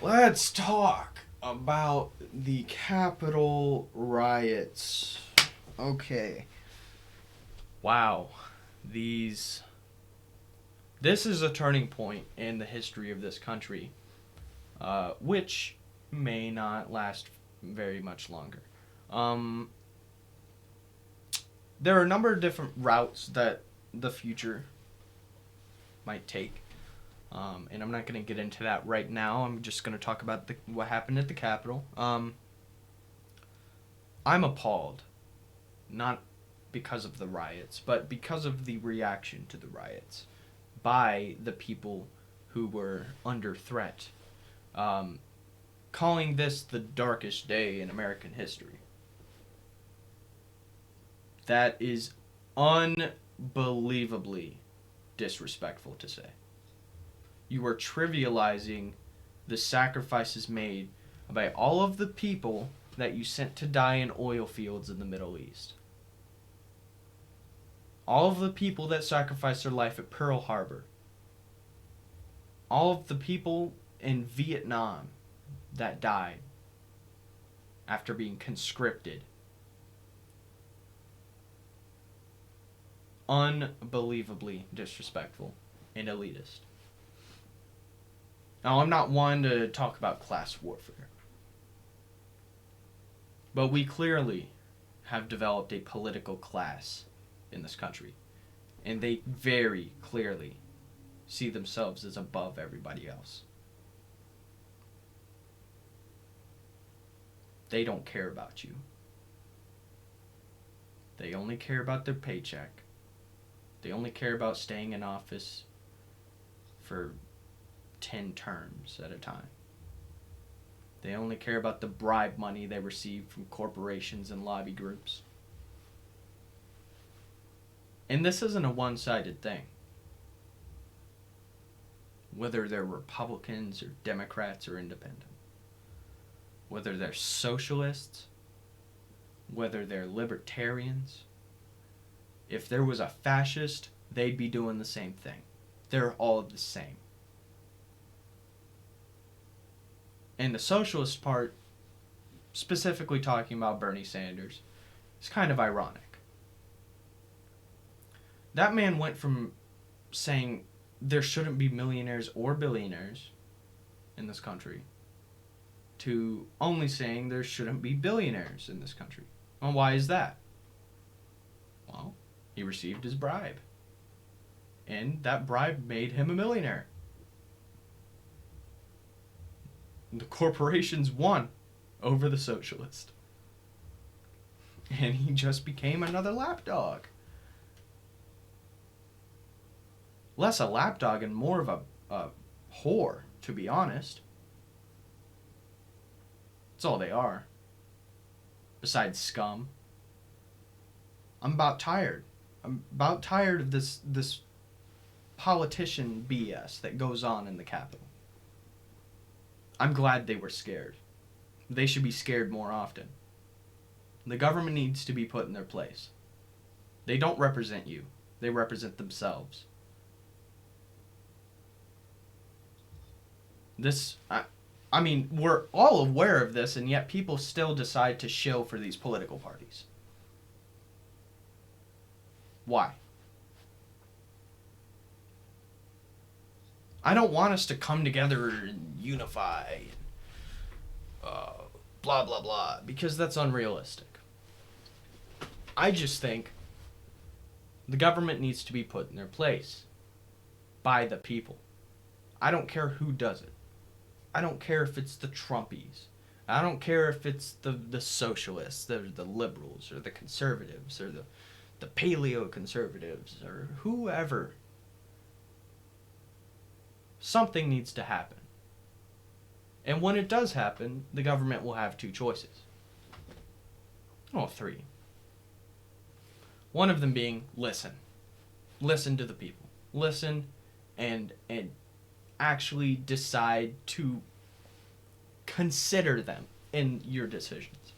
Let's talk about the Capitol riots. Okay. Wow. These. This is a turning point in the history of this country, which may not last very much longer. Um, there are a number of different routes that the future might take. And I'm not going to get into that right now. I'm just going to talk about what happened at the Capitol. I'm appalled, not because of the riots, but because of the reaction to the riots by the people who were under threat, um, calling this the darkest day in American history. That is unbelievably disrespectful to say. You are trivializing the sacrifices made by all of the people that you sent to die in oil fields in the Middle East. All of the people that sacrificed their life at Pearl Harbor. All of the people in Vietnam that died after being conscripted. Unbelievably disrespectful and elitist. Now, I'm not one to talk about class warfare, but we clearly have developed a political class in this country, and they very clearly see themselves as above everybody else. They don't care about you. They only care about their paycheck. They only care about staying in office for 10 terms at a time. They only care about the bribe money they receive from corporations and lobby groups. And this isn't a one-sided thing. Whether they're Republicans or Democrats or independent. Whether they're socialists, whether they're libertarians. If there was a fascist, they'd be doing the same thing. They're all the same. And the socialist part, specifically talking about Bernie Sanders, is kind of ironic. That man went from saying there shouldn't be millionaires or billionaires in this country to only saying there shouldn't be billionaires in this country. Well, why is that? Well, he received his bribe. And that bribe made him a millionaire. The corporations won over the socialist. And he just became another lapdog. Less a lapdog and more of a whore, to be honest. That's all they are. Besides scum. I'm about tired. I'm about tired of this politician BS that goes on in the Capitol. I'm glad they were scared. They should be scared more often. The government needs to be put in their place. They don't represent you. They represent themselves. I mean, we're all aware of this, and yet people still decide to shill for these political parties. Why? I don't want us to come together and unify, blah, blah, blah, because that's unrealistic. I just think the government needs to be put in their place by the people. I don't care who does it. I don't care if it's the Trumpies. I don't care if it's the socialists, or the liberals, or the conservatives, or the paleo conservatives, or whoever. Something needs to happen. And when it does happen, the government will have two choices. Oh, three. One of them being listen. Listen to the people. Listen and actually decide to consider them in your decisions.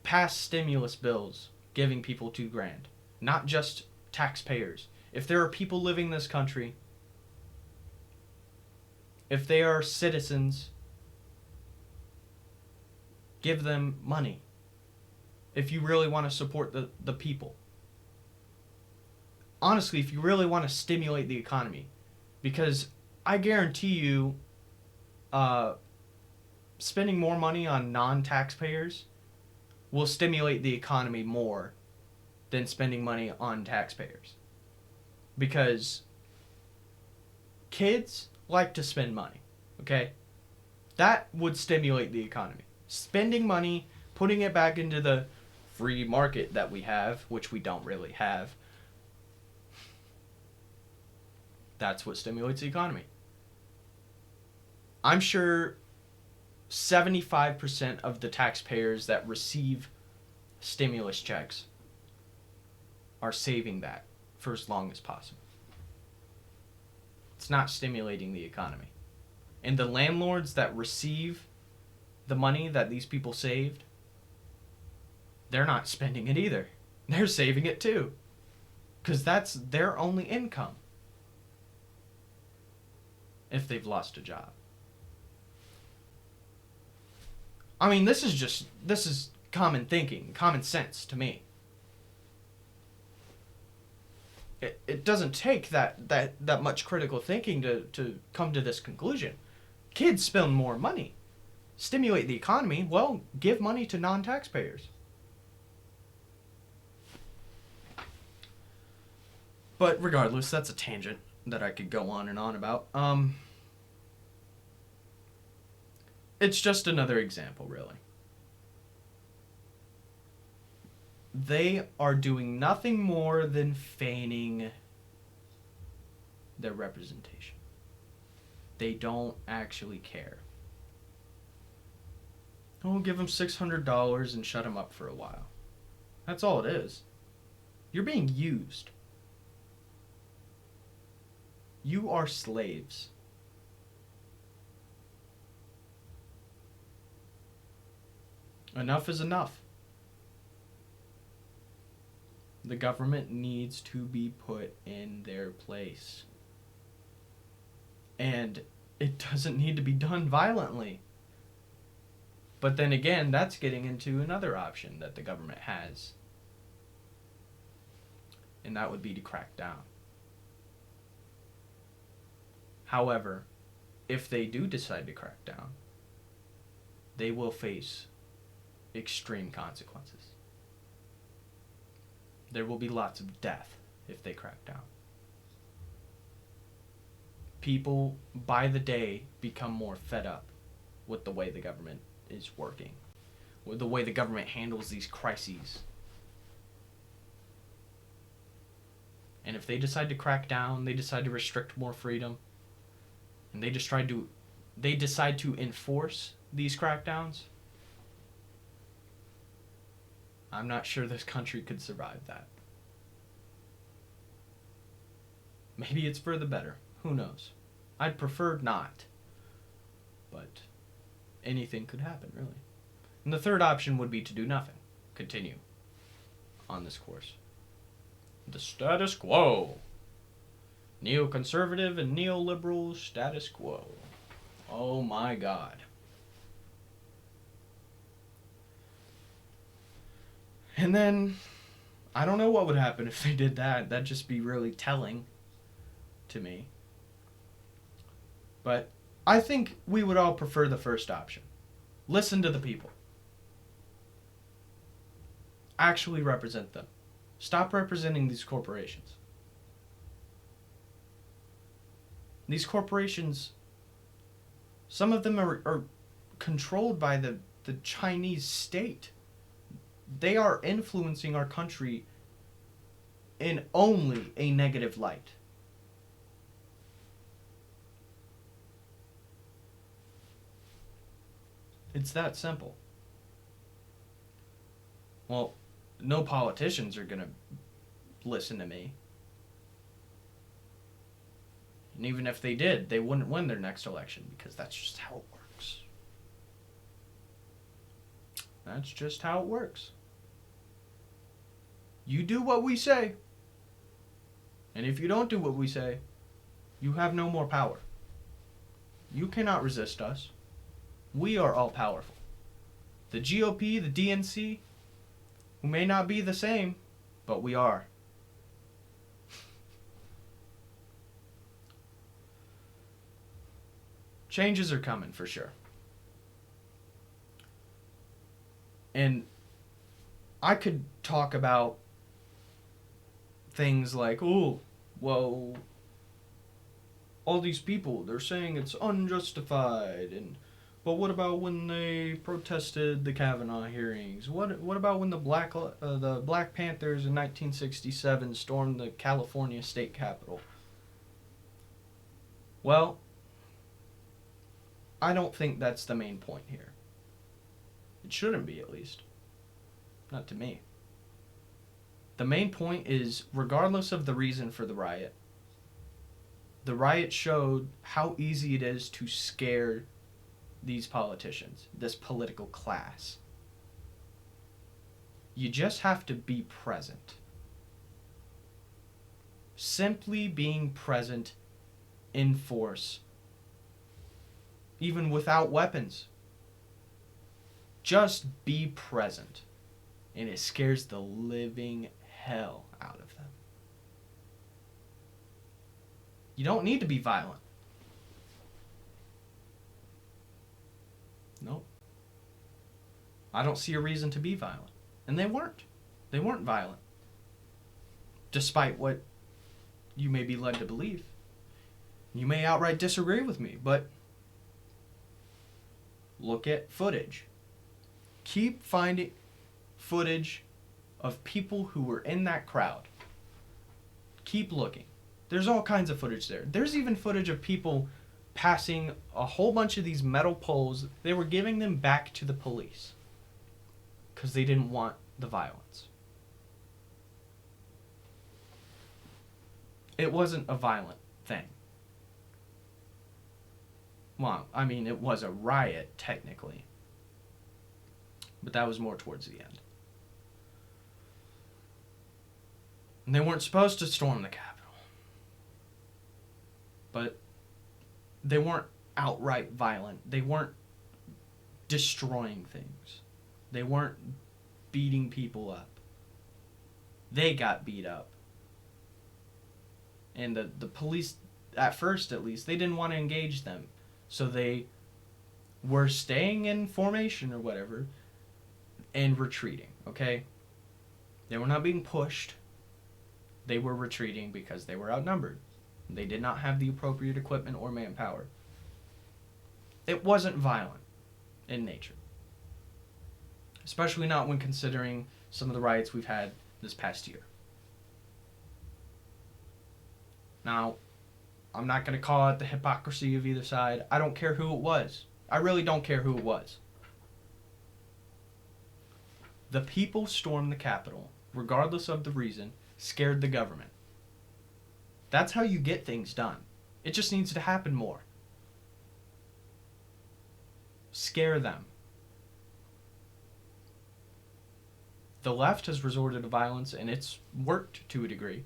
Pass stimulus bills giving people $2,000, not just taxpayers. If there are people living in this country If they are citizens, give them money. If you really want to support the people. Honestly, if you really want to stimulate the economy. Because I guarantee you, spending more money on non-taxpayers will stimulate the economy more than spending money on taxpayers. Because kids like to spend money, okay? That would stimulate the economy. Spending money, putting it back into the free market that we have, which we don't really have, that's what stimulates the economy. I'm sure 75% of the taxpayers that receive stimulus checks are saving that for as long as possible. It's not stimulating the economy. And the landlords that receive the money that these people saved, they're not spending it either. They're saving it too. Because that's their only income if they've lost a job. I mean, this is common thinking, common sense to me. It doesn't take that much critical thinking to come to this conclusion. Kids spend more money. Stimulate the economy, well, give money to non-taxpayers. But regardless, that's a tangent that I could go on and on about. It's just another example, really. They are doing nothing more than feigning their representation. They don't actually care. Oh, give them $600 and shut them up for a while. That's all it is. You're being used. You are slaves. Enough is enough. The government needs to be put in their place. And it doesn't need to be done violently. But then again, that's getting into another option that the government has. And that would be to crack down. However, if they do decide to crack down, they will face extreme consequences. There will be lots of death if they crack down. People, by the day, become more fed up with the way the government is working, with the way the government handles these crises. And if they decide to crack down, they decide to restrict more freedom, and they decide to enforce these crackdowns, I'm not sure this country could survive that. Maybe it's for the better. Who knows? I'd prefer not. But anything could happen, really. And the third option would be to do nothing. Continue on this course. The status quo. Neoconservative and neoliberal status quo. Oh my God. And then, I don't know what would happen if they did that. That'd just be really telling to me. But I think we would all prefer the first option. Listen to the people. Actually represent them. Stop representing these corporations. These corporations, some of them are controlled by the Chinese state. They are influencing our country in only a negative light. It's that simple. Well, no politicians are going to listen to me. And even if they did, they wouldn't win their next election because that's just how it works. That's just how it works. You do what we say. And if you don't do what we say, you have no more power. You cannot resist us. We are all powerful. The GOP, the DNC, who may not be the same, but we are. Changes are coming for sure. And I could talk about things like, oh, well, all these people, they're saying it's unjustified, but what about when they protested the Kavanaugh hearings? What about when the Black Panthers in 1967 stormed the California state capitol? Well, I don't think that's the main point here. It shouldn't be, at least. Not to me. The main point is, regardless of the reason for the riot showed how easy it is to scare these politicians, this political class. You just have to be present. Simply being present in force, even without weapons. Just be present, and it scares the living hell out of them. You don't need to be violent. Nope. I don't see a reason to be violent. And they weren't. They weren't violent. Despite what you may be led to believe. You may outright disagree with me, but look at footage. Keep finding footage of people who were in that crowd. Keep looking. There's all kinds of footage there. There's even footage of people passing a whole bunch of these metal poles. They were giving them back to the police because they didn't want the violence. It wasn't a violent thing. Well, I mean, it was a riot, technically. But that was more towards the end. And they weren't supposed to storm the Capitol. But they weren't outright violent. They weren't destroying things. They weren't beating people up. They got beat up. And the police, at first at least, they didn't want to engage them. So they were staying in formation or whatever and retreating, okay? They were not being pushed. They were retreating because they were outnumbered. They did not have the appropriate equipment or manpower. It wasn't violent in nature. Especially not when considering some of the riots we've had this past year. Now, I'm not going to call out the hypocrisy of either side. I don't care who it was. I really don't care who it was. The people stormed the Capitol, regardless of the reason, scared the government. That's how you get things done. It just needs to happen more. Scare them. The left has resorted to violence, and it's worked to a degree.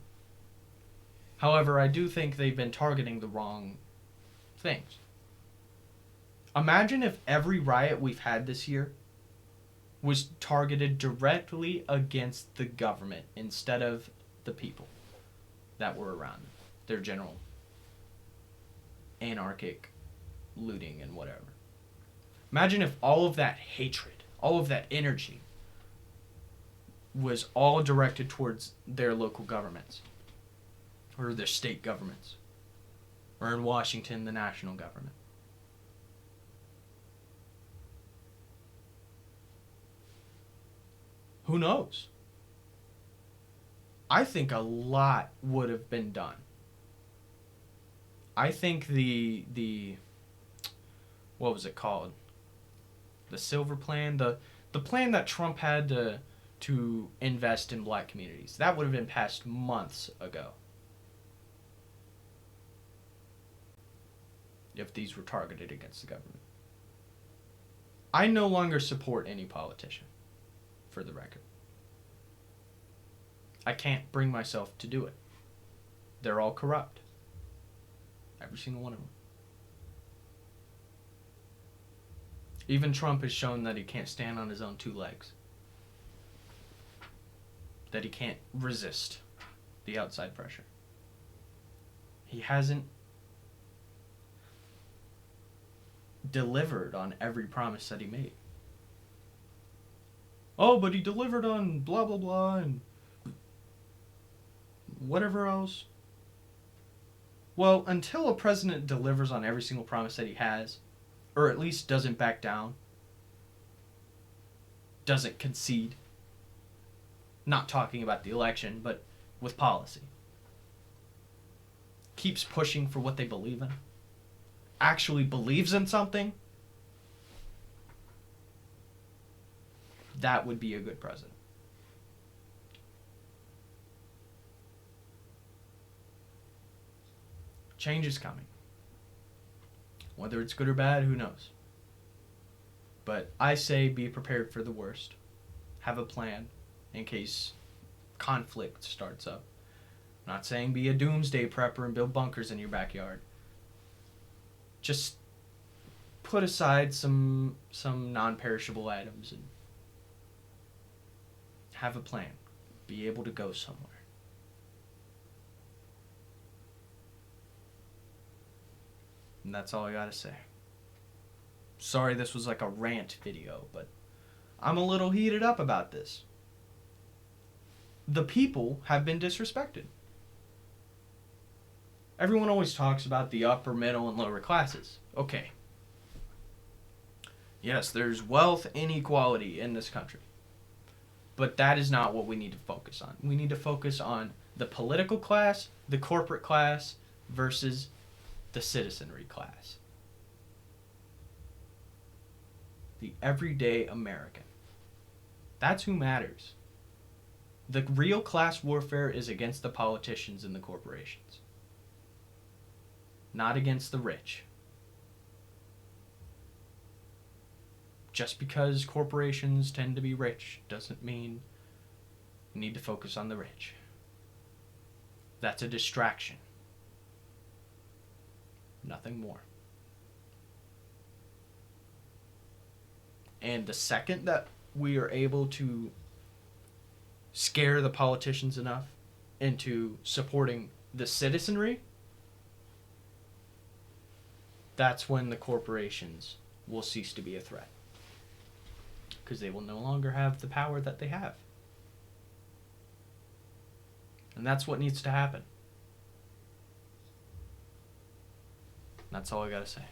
However, I do think they've been targeting the wrong things. Imagine if every riot we've had this year was targeted directly against the government instead of the people that were around them. Their general anarchic looting and whatever. Imagine if all of that hatred, all of that energy was all directed towards their local governments. Or their state governments. Or in Washington, the national government. Who knows? I think a lot would have been done. I think the what was it called? The Silver Plan? The plan that Trump had to invest in black communities. That would have been passed months ago. If these were targeted against the government. I no longer support any politician, for the record. I can't bring myself to do it. They're all corrupt. Every single one of them. Even Trump has shown that he can't stand on his own two legs. That he can't resist the outside pressure. He hasn't delivered on every promise that he made. Oh, but he delivered on blah blah blah and whatever else. Well, until a president delivers on every single promise that he has, or at least doesn't back down, doesn't concede, not talking about the election, but with policy, keeps pushing for what they believe in, actually believes in something, that would be a good president. Change is coming. Whether it's good or bad, who knows? But I say be prepared for the worst. Have a plan in case conflict starts up. I'm not saying be a doomsday prepper and build bunkers in your backyard. Just put aside some non-perishable items and have a plan. Be able to go somewhere. And that's all I gotta say. Sorry this was like a rant video, but I'm a little heated up about this. The people have been disrespected. Everyone always talks about the upper, middle, and lower classes. Okay. Yes, there's wealth inequality in this country. But that is not what we need to focus on. We need to focus on the political class, the corporate class, versus the citizenry class. The everyday American. That's who matters. The real class warfare is against the politicians and the corporations, not against the rich. Just because corporations tend to be rich doesn't mean you need to focus on the rich. That's a distraction. Nothing more. And the second that we are able to scare the politicians enough into supporting the citizenry, that's when the corporations will cease to be a threat. Because they will no longer have the power that they have. And that's what needs to happen. That's all I gotta say.